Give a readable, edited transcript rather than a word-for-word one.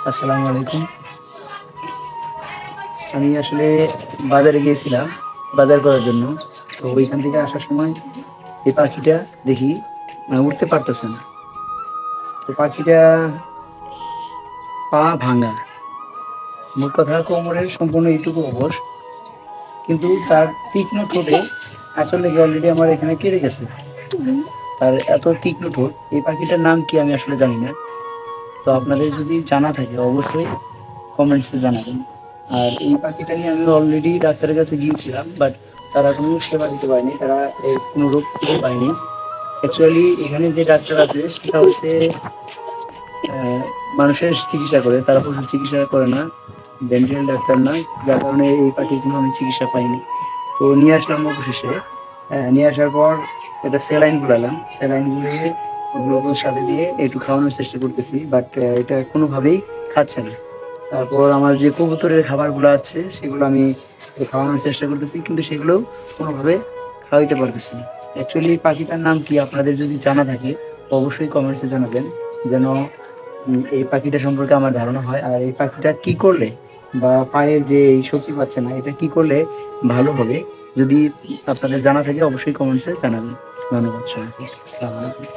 আসসালামু আলাইকুম। আমি আসলে বাজারে গিয়েছিলাম বাজার করার জন্য। তো ওইখান থেকে আসার সময় এই পাখিটা দেখি উড়তে পারতেছে না। তো পাখিটা পা ভাঙা, মোট কথা কোমরের সম্পূর্ণ এইটুকু অবশ, কিন্তু তার তীক্ষ্ণ ঠোঁটে আসলে অলরেডি আমার এখানে কেটে গেছে। তার এত তীক্ষ্ণ ঠোঁট, এই পাখিটার নাম কি আমি আসলে জানি না। তো আপনাদের যদি জানা থাকে অবশ্যই কমেন্টসে জানাবেন। আর এই পাখিটা নিয়ে আমি অলরেডি ডাক্তারের কাছে গিয়েছিলাম, বাট তারা কোনো সেবা দিতে পারেনি, তারা এর কোনো রোগ দিতে পারেনি। অ্যাকচুয়ালি এখানে যে ডাক্তার আছে সেটা হচ্ছে আহ, মানুষের চিকিৎসা করে, তারা পশুর চিকিৎসা করে না, ভেটেরিনারি ডাক্তার না। যার কারণে এই পাখির কোনো আমি চিকিৎসা পাইনি। তো নিয়ে আসলাম অবশেষে। নিয়ে আসার পর এটা স্যালাইন গুলালাম, স্যালাইন গুলিয়ে গ্লুকোজ সাথে দিয়ে একটু খাওয়ানোর চেষ্টা করতেছি, বাট এটা কোনোভাবেই খাচ্ছে না। তারপর আমার যে কবুতরের খাবারগুলো আছে সেগুলো আমি খাওয়ানোর চেষ্টা করতেছি, কিন্তু সেগুলো কোনোভাবে খাওয়াইতে পারতেছি না। অ্যাকচুয়ালি এই পাখিটার নাম কি আপনাদের যদি জানা থাকে অবশ্যই কমেন্টসে জানাবেন, যেন এই পাখিটা সম্পর্কে আমার ধারণা হয়। আর এই পাখিটা কি করলে, বা পায়ের যে এই শক্তি পাচ্ছে না, এটা কি করলে ভালো হবে, যদি আপনাদের জানা থাকে অবশ্যই কমেন্টসে জানাবেন। ধন্যবাদ সবাইকে। আসসালামু আলাইকুম।